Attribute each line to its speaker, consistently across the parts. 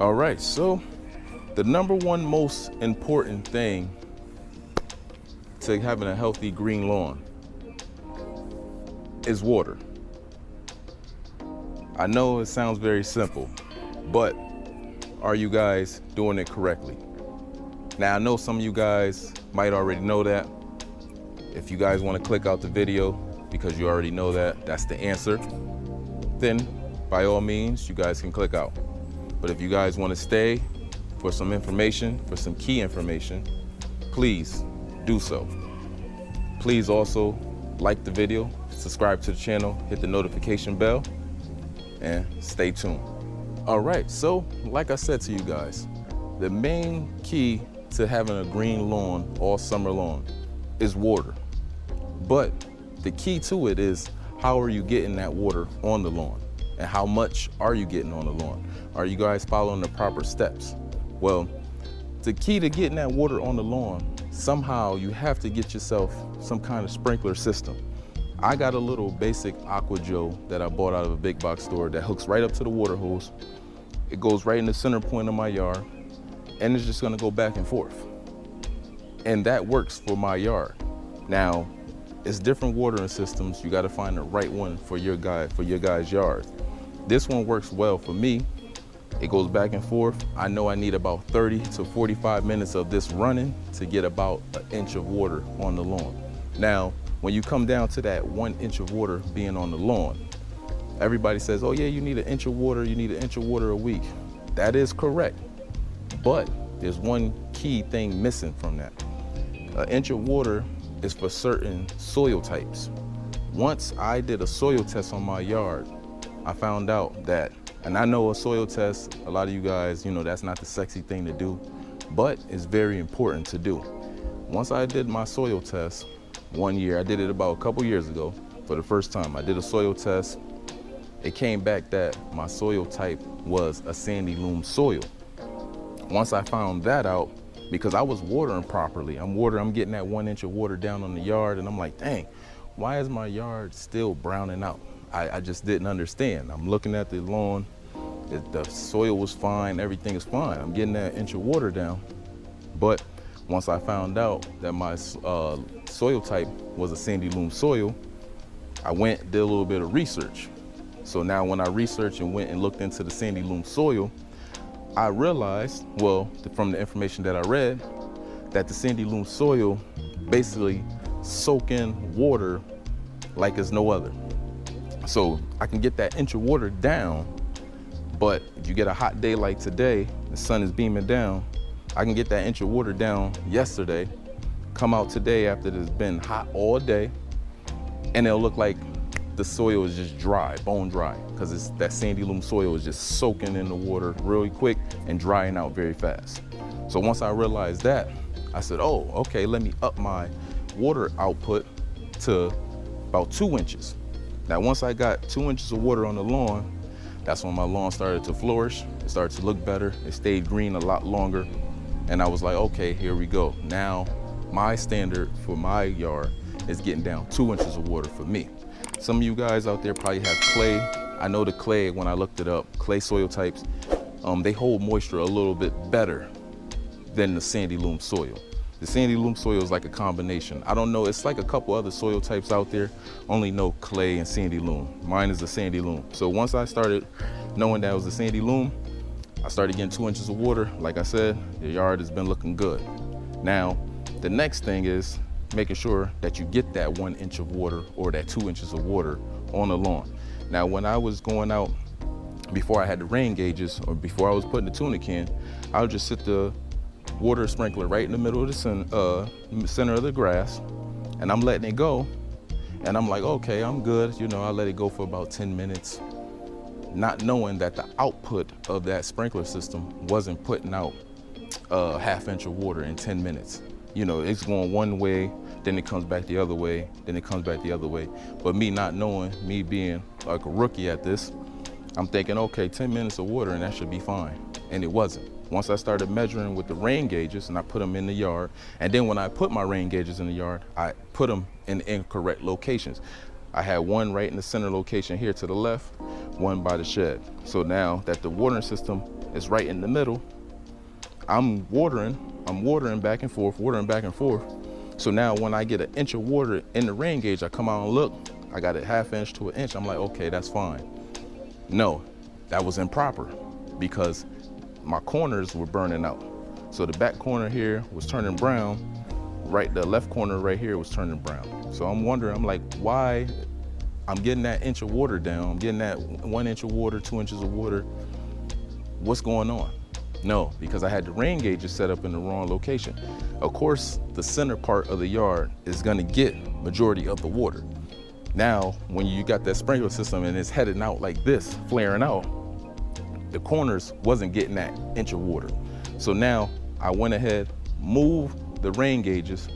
Speaker 1: All right, so the number one most important thing to having a healthy green lawn is water. I know it sounds very simple, but are you guys doing it correctly? Now, I know some of you guys might already know that. If you guys want to click out the video because you already know that that's the answer, then by all means, you guys can click out. But if you guys want to stay for some information, for some key information, please do so. Please also like the video, subscribe to the channel, hit the notification bell, and stay tuned. All right, so like I said to you guys, the main key to having a green lawn all summer long is water. But the key to it is, how are you getting that water on the lawn? And how much are you getting on the lawn? Are you guys following the proper steps? Well, the key to getting that water on the lawn, somehow you have to get yourself some kind of sprinkler system. I got a little basic AquaJoe that I bought out of a big box store that hooks right up to the water hose. It goes right in the center point of my yard, and it's just gonna go back and forth. And that works for my yard. Now, it's different watering systems. You gotta find the right one for your guy's yard. This one works well for me. It goes back and forth. I know I need about 30 to 45 minutes of this running to get about an inch of water on the lawn. Now, when you come down to that 1 inch of water being on the lawn, everybody says, oh yeah, you need an inch of water, you need an inch of water a week. That is correct, but there's one key thing missing from that. An inch of water is for certain soil types. Once I did a soil test on my yard, I found out that, and I know a soil test, a lot of you guys, you know, that's not the sexy thing to do, but it's very important to do. Once I did my soil test, one year, I did it about a couple years ago for the first time. I did a soil test. It came back that my soil type was a sandy loam soil. Once I found that out, because I was watering properly, I'm getting that 1 inch of water down on the yard, and I'm like, dang, why is my yard still browning out? I just didn't understand. I'm looking at the lawn, the soil was fine, everything is fine. I'm getting that inch of water down. But once I found out that my soil type was a sandy loam soil, I went and did a little bit of research. So now when I researched and went and looked into the sandy loam soil, I realized, well, from the information that I read, that the sandy loam soil basically soak in water like it's no other. So I can get that inch of water down, but if you get a hot day like today, the sun is beaming down, I can get that inch of water down yesterday, come out today after it's been hot all day, and it'll look like the soil is just dry, bone dry, because it's that sandy loam soil is just soaking in the water really quick and drying out very fast. So once I realized that, I said, oh, okay, let me up my water output to about 2 inches. Now, once I got 2 inches of water on the lawn, that's when my lawn started to flourish. It started to look better. It stayed green a lot longer. And I was like, okay, here we go. Now, my standard for my yard is getting down 2 inches of water for me. Some of you guys out there probably have clay. I know the clay, when I looked it up, clay soil types, they hold moisture a little bit better than the sandy loam soil. The sandy loam soil is like a combination. I don't know, it's like a couple other soil types out there. Only know clay and sandy loam. Mine is a sandy loam. So once I started knowing that it was a sandy loam, I started getting 2 inches of water. Like I said, the yard has been looking good. Now, the next thing is making sure that you get that 1 inch of water or that 2 inches of water on the lawn. Now, when I was going out, before I had the rain gauges or before I was putting the tuna can, I would just sit the water sprinkler right in the middle of the center of the grass, and I'm letting it go. And I'm like, okay, I'm good. You know, I let it go for about 10 minutes, not knowing that the output of that sprinkler system wasn't putting out a ½ inch of water in 10 minutes. You know, it's going one way, then it comes back the other way, then it comes back the other way. But me not knowing, me being like a rookie at this, I'm thinking, okay, 10 minutes of water and that should be fine. And it wasn't. Once I started measuring with the rain gauges and I put them in the yard, and then when I put my rain gauges in the yard, I put them in incorrect locations. I had one right in the center location here to the left, one by the shed. So now that the watering system is right in the middle. I'm watering back and forth, watering back and forth. So now when I get an inch of water in the rain gauge, I come out and look, I got a 1/2 inch to an inch. I'm like, okay, that's fine. No, that was improper because my corners were burning out. So the back corner here was turning brown, the left corner right here was turning brown. So I'm wondering, I'm like, why I'm getting that inch of water down, I'm getting that 1 inch of water, 2 inches of water, what's going on? No, because I had the rain gauges set up in the wrong location. Of course, the center part of the yard is gonna get majority of the water. Now, when you got that sprinkler system and it's heading out like this, flaring out, the corners wasn't getting that inch of water. So now I went ahead, moved the rain gauges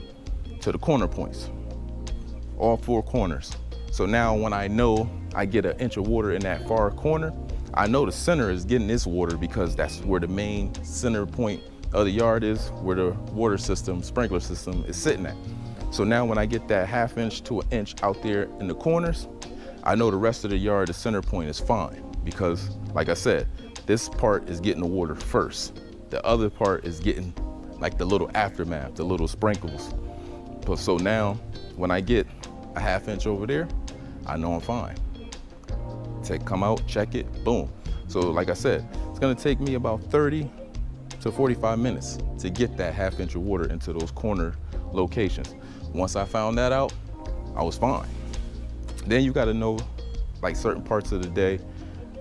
Speaker 1: to the corner points, all 4 corners. So now when I know I get an inch of water in that far corner, I know the center is getting this water because that's where the main center point of the yard is, where the water system, sprinkler system is sitting at. So now when I get that 1/2 inch to an inch out there in the corners, I know the rest of the yard, the center point is fine because, like I said, this part is getting the water first. The other part is getting like the little aftermath, the little sprinkles. So now when I get a 1/2 inch over there, I know I'm fine. Come out, check it, boom. So like I said, it's gonna take me about 30 to 45 minutes to get that 1/2 inch of water into those corner locations. Once I found that out, I was fine. Then you gotta know like certain parts of the day,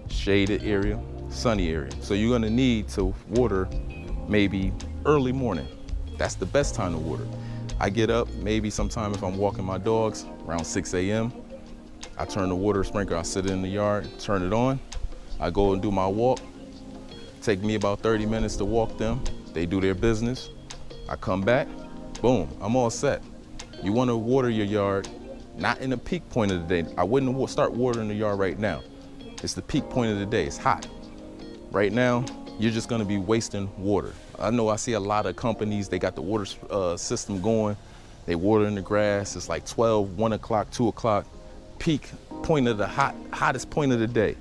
Speaker 1: shaded area, sunny area. So you're gonna need to water maybe early morning. That's the best time to water. I get up maybe sometime if I'm walking my dogs around 6 a.m. I turn the water sprinkler, I sit in the yard, turn it on. I go and do my walk. Take me about 30 minutes to walk them. They do their business. I come back, boom, I'm all set. You wanna water your yard, not in the peak point of the day. I wouldn't start watering the yard right now. It's the peak point of the day, it's hot. Right now, you're just gonna be wasting water. I know I see a lot of companies, they got the water system going. They water in the grass, it's like 12, 1 o'clock, 2 o'clock. Peak point of the hottest point of the day.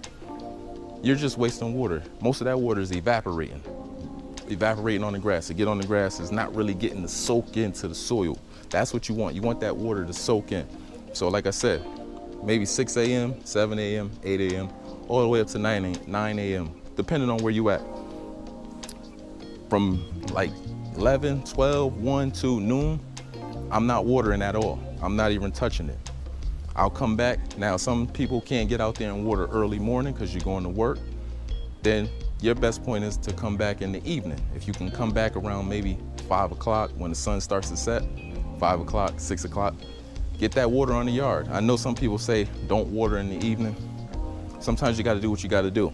Speaker 1: You're just wasting water. Most of that water is evaporating on the grass. To get on the grass is not really getting to soak into the soil. That's what you want. You want that water to soak in. So like I said, maybe 6 a.m., 7 a.m., 8 a.m., all the way up to 9 a.m., depending on where you at. From like 11, 12, 1, 2, noon, I'm not watering at all. I'm not even touching it. I'll come back. Now, some people can't get out there and water early morning because you're going to work. Then your best point is to come back in the evening. If you can come back around maybe 5 o'clock when the sun starts to set, 5 o'clock, 6 o'clock, get that water on the yard. I know some people say don't water in the evening. Sometimes you got to do what you got to do.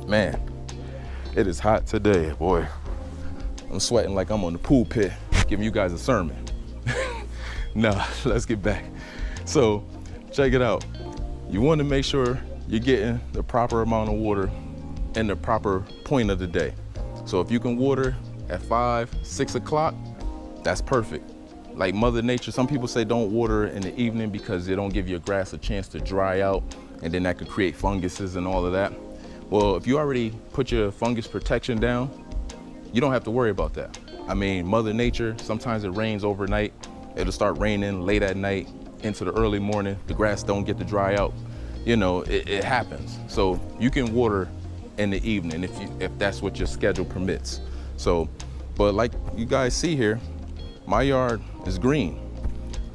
Speaker 1: Man, it is hot today, boy. I'm sweating like I'm on the pool pit, giving you guys a sermon. Nah, let's get back. So check it out. You want to make sure you're getting the proper amount of water in the proper point of the day. So if you can water at 5, 6 o'clock, that's perfect. Like Mother Nature, some people say don't water in the evening because it don't give your grass a chance to dry out, and then that could create funguses and all of that. Well, if you already put your fungus protection down, you don't have to worry about that. I mean, Mother Nature, sometimes it rains overnight. It'll start raining late at night into the early morning. The grass don't get to dry out. You know, it happens. So you can water in the evening if that's what your schedule permits. So, but like you guys see here, my yard is green.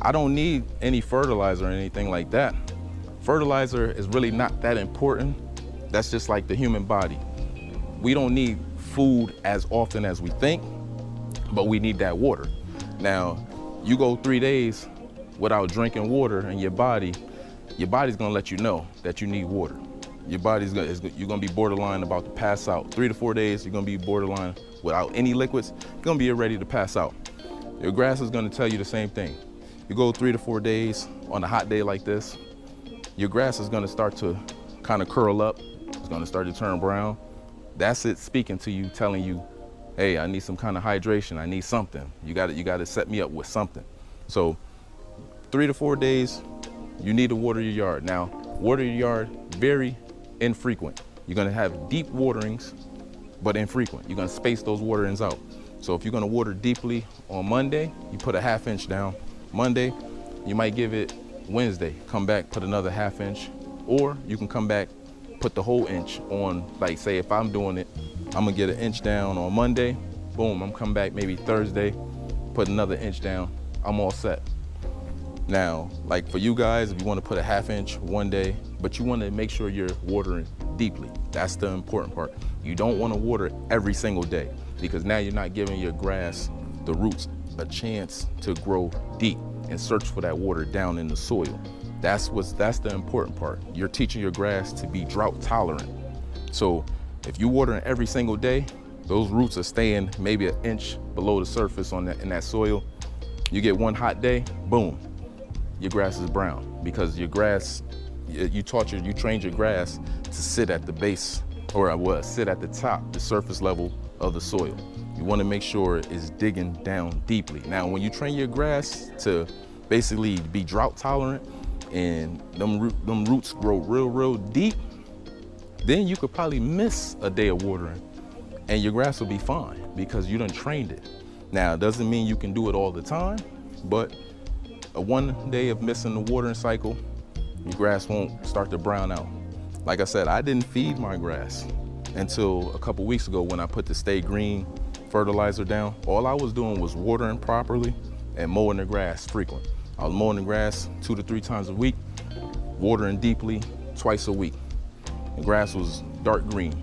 Speaker 1: I don't need any fertilizer or anything like that. Fertilizer is really not that important. That's just like the human body. We don't need food as often as we think, but we need that water. Now, you go 3 days without drinking water, and your body's gonna let you know that you need water. Your you're gonna be borderline about to pass out. 3 to 4 days, you're gonna be borderline without any liquids. You're gonna be ready to pass out. Your grass is gonna tell you the same thing. You go 3 to 4 days on a hot day like this, your grass is gonna start to kind of curl up. It's gonna start to turn brown. That's it speaking to you, telling you, hey, I need some kind of hydration. I need something. You gotta set me up with something. So 3 to 4 days, you need to water your yard. Now, water your yard very infrequent. You're gonna have deep waterings but infrequent. You're gonna space those waterings out. So if you're gonna water deeply on Monday, you put a 1/2 inch down. Monday, you might give it Wednesday, come back, put another 1/2 inch, or you can come back, put the whole inch on, like say if I'm doing it, I'm gonna get an inch down on Monday, boom, I'm coming back maybe Thursday, put another inch down, I'm all set. Now, like for you guys, if you wanna put a 1/2 inch one day, but you wanna make sure you're watering deeply. That's the important part. You don't wanna water every single day because now you're not giving your grass, the roots, a chance to grow deep and search for that water down in the soil. That's the important part. You're teaching your grass to be drought tolerant. So if you watering every single day, those roots are staying maybe an inch below the surface in that soil. You get one hot day, boom, your grass is brown because your grass, you trained your grass to sit at the base, or sit at the top, the surface level of the soil. You want to make sure it's digging down deeply. Now, when you train your grass to basically be drought tolerant and them roots grow real deep, then you could probably miss a day of watering and your grass will be fine because you done trained it. Now, it doesn't mean you can do it all the time, but a 1 day of missing the watering cycle, your grass won't start to brown out. Like I said, I didn't feed my grass until a couple weeks ago when I put the Stay Green fertilizer down. All I was doing was watering properly and mowing the grass frequent. I was mowing the grass 2 to 3 times a week, watering deeply twice a week. The grass was dark green.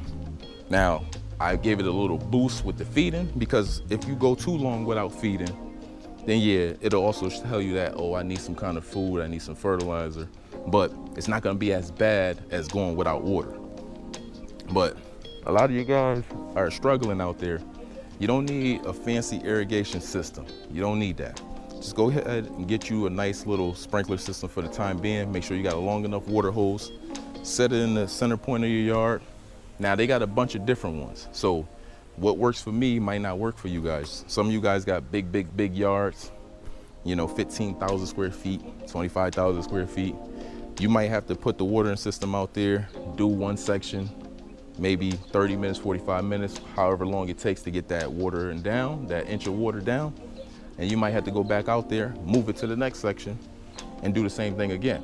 Speaker 1: Now, I gave it a little boost with the feeding because if you go too long without feeding, then yeah, it'll also tell you that, oh, I need some kind of food, I need some fertilizer, but it's not gonna be as bad as going without water. But a lot of you guys are struggling out there. You don't need a fancy irrigation system. You don't need that. Just go ahead and get you a nice little sprinkler system for the time being. Make sure you got a long enough water hose. Set it in the center point of your yard. Now they got a bunch of different ones. So what works for me might not work for you guys. Some of you guys got big yards, 15,000 square feet, 25,000 square feet. You might have to put the watering system out there, do one section, maybe 30 minutes, 45 minutes, however long it takes to get that water down, that inch of water down. And you might have to go back out there, move it to the next section, and do the same thing again.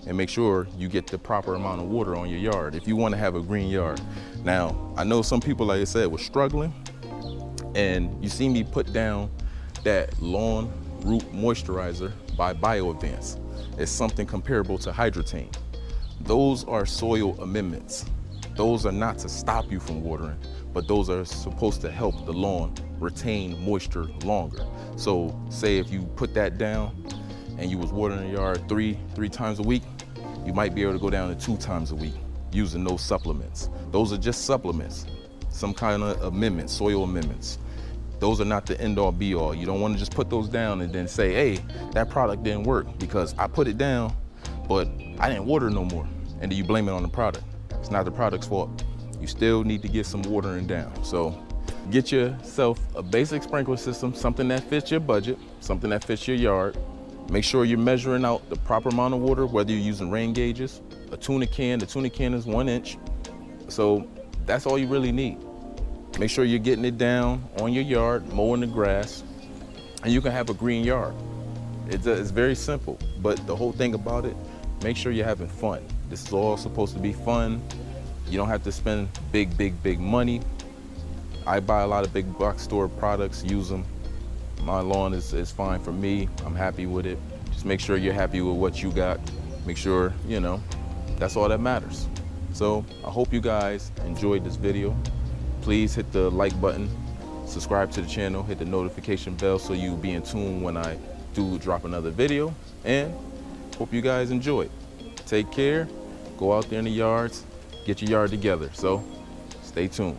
Speaker 1: And make sure you get the proper amount of water on your yard if you want to have a green yard. Now, I know some people, like I said, were struggling, and you see me put down that lawn root moisturizer by BioAdvance. It's something comparable to Hydrotain. Those are soil amendments. Those are not to stop you from watering, but those are supposed to help the lawn retain moisture longer. So say if you put that down and you was watering the yard three times a week, you might be able to go down to 2 times a week using those supplements. Those are just supplements, some kind of amendments, soil amendments. Those are not the end all be all. You don't want to just put those down and then say, hey, that product didn't work because I put it down, but I didn't water no more. And then you blame it on the product. It's not the product's fault. You still need to get some watering down. So get yourself a basic sprinkler system, something that fits your budget, something that fits your yard. Make sure you're measuring out the proper amount of water, whether you're using rain gauges, a tuna can. The tuna can is 1 inch. So that's all you really need. Make sure you're getting it down on your yard, mowing the grass, and you can have a green yard. It's very simple, but the whole thing about it, make sure you're having fun. This is all supposed to be fun. You don't have to spend big money. I buy a lot of big box store products, use them. My lawn is fine for me. I'm happy with it. Just make sure you're happy with what you got. Make sure, that's all that matters. So I hope you guys enjoyed this video. Please hit the like button, subscribe to the channel, hit the notification bell so you'll be in tune when I do drop another video. And hope you guys enjoy it. Take care, go out there in the yards, get your yard together. So stay tuned.